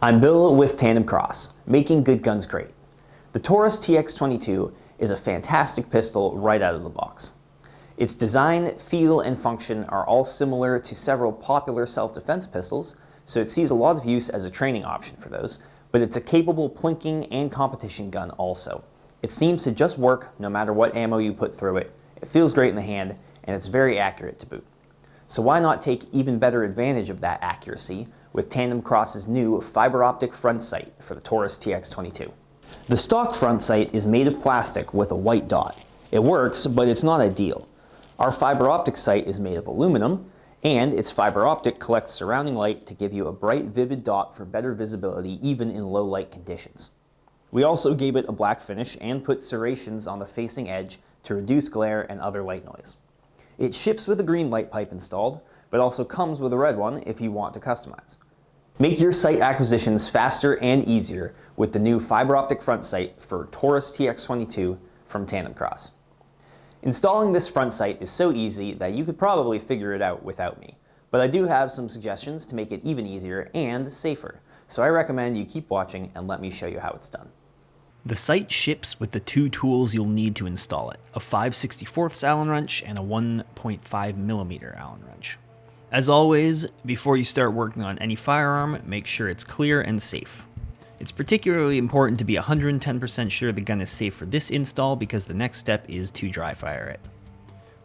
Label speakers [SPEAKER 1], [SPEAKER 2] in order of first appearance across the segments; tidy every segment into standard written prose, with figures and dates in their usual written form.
[SPEAKER 1] I'm Bill with TANDEMKROSS, making good guns great. The Taurus TX22 is a fantastic pistol right out of the box. Its design, feel, and function are all similar to several popular self-defense pistols, so it sees a lot of use as a training option for those, but it's a capable plinking and competition gun also. It seems to just work no matter what ammo you put through it, it feels great in the hand, and it's very accurate to boot. So why not take even better advantage of that accuracy with TANDEMKROSS's new Fiber Optic Front Sight for the Taurus TX22. The stock front sight is made of plastic with a white dot. It works, but it's not ideal. Our fiber optic sight is made of aluminum, and its fiber optic collects surrounding light to give you a bright, vivid dot for better visibility even in low light conditions. We also gave it a black finish and put serrations on the facing edge to reduce glare and other light noise. It ships with a green light pipe installed, but also comes with a red one if you want to customize. Make your sight acquisitions faster and easier with the new Fiber Optic Front Sight for Taurus TX22 from TANDEMKROSS. Installing this front sight is so easy that you could probably figure it out without me, but I do have some suggestions to make it even easier and safer, so I recommend you keep watching and let me show you how it's done.
[SPEAKER 2] The sight ships with the two tools you'll need to install it, a 5/64 Allen wrench and a 1.5mm Allen wrench. As always, before you start working on any firearm, make sure it's clear and safe. It's particularly important to be 110% sure the gun is safe for this install because the next step is to dry fire it.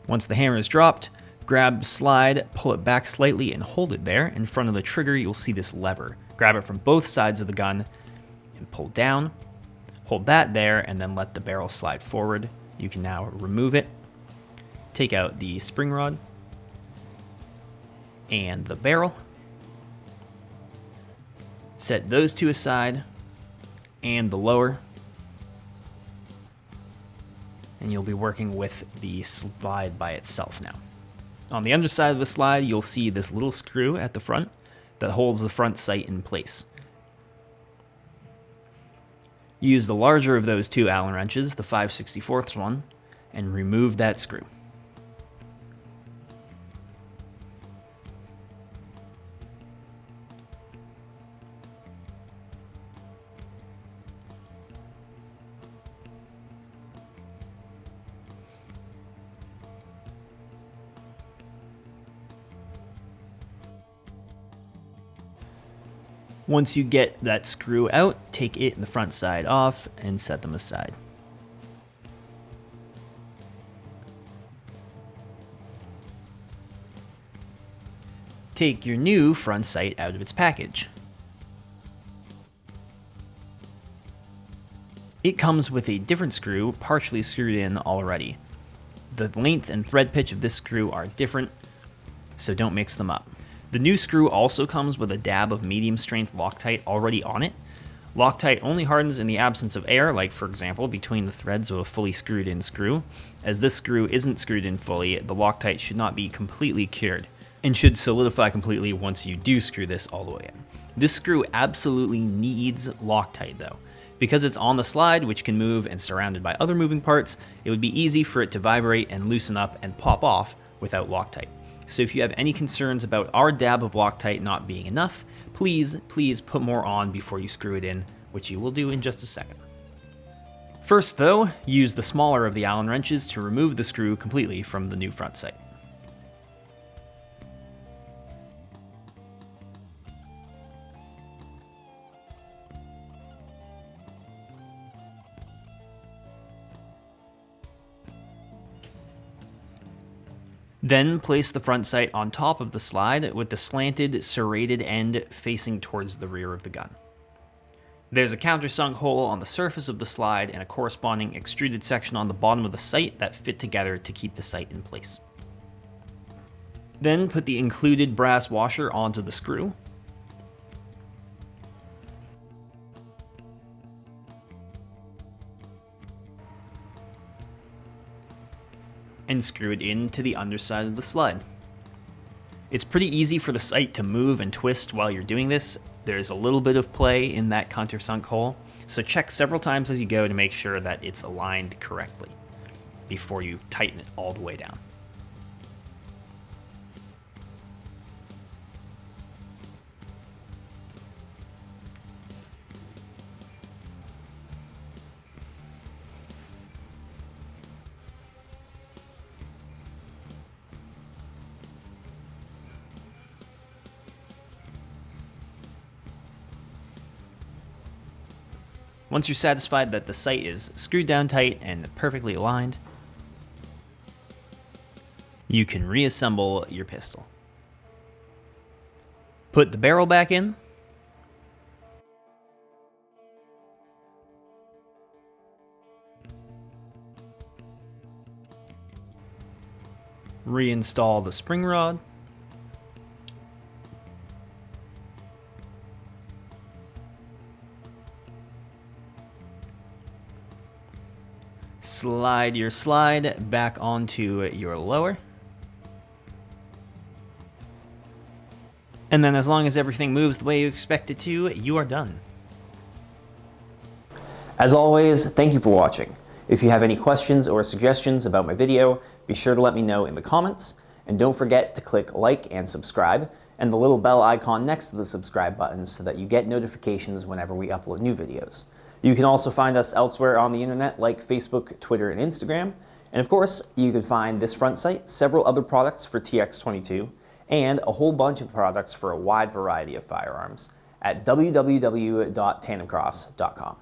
[SPEAKER 2] Once the hammer is dropped, grab the slide, pull it back slightly and hold it there. In front of the trigger you'll see this lever. Grab it from both sides of the gun and pull down. Hold that there and then let the barrel slide forward. You can now remove it. Take out the spring rod and the barrel. Set those two aside and the lower. And you'll be working with the slide by itself now. On the underside of the slide, you'll see this little screw at the front that holds the front sight in place. Use the larger of those two Allen wrenches, the 5/64 one, and remove that screw. Once you get that screw out, take it and the front side off and set them aside. Take your new front sight out of its package. It comes with a different screw, partially screwed in already. The length and thread pitch of this screw are different, so don't mix them up. The new screw also comes with a dab of medium strength Loctite already on it. Loctite only hardens in the absence of air, like for example between the threads of a fully screwed in screw. As this screw isn't screwed in fully, the Loctite should not be completely cured and should solidify completely once you do screw this all the way in. This screw absolutely needs Loctite though. Because it's on the slide, which can move and surrounded by other moving parts, it would be easy for it to vibrate and loosen up and pop off without Loctite. So if you have any concerns about our dab of Loctite not being enough, please put more on before you screw it in, which you will do in just a second. First though, use the smaller of the Allen wrenches to remove the screw completely from the new front sight. Then place the front sight on top of the slide with the slanted, serrated end facing towards the rear of the gun. There's a countersunk hole on the surface of the slide and a corresponding extruded section on the bottom of the sight that fit together to keep the sight in place. Then put the included brass washer onto the screw. And screw it into the underside of the slide. It's pretty easy for the sight to move and twist while you're doing this. There's a little bit of play in that countersunk hole, so check several times as you go to make sure that it's aligned correctly before you tighten it all the way down. Once you're satisfied that the sight is screwed down tight and perfectly aligned, you can reassemble your pistol. Put the barrel back in. Reinstall the spring rod. Slide your slide back onto your lower. And then as long as everything moves the way you expect it to, you are done.
[SPEAKER 1] As always, thank you for watching. If you have any questions or suggestions about my video, be sure to let me know in the comments. And don't forget to click like and subscribe, and the little bell icon next to the subscribe button so that you get notifications whenever we upload new videos. You can also find us elsewhere on the internet like Facebook, Twitter, and Instagram. And of course, you can find this front sight, several other products for TX22, and a whole bunch of products for a wide variety of firearms at www.tandemkross.com.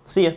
[SPEAKER 1] See ya!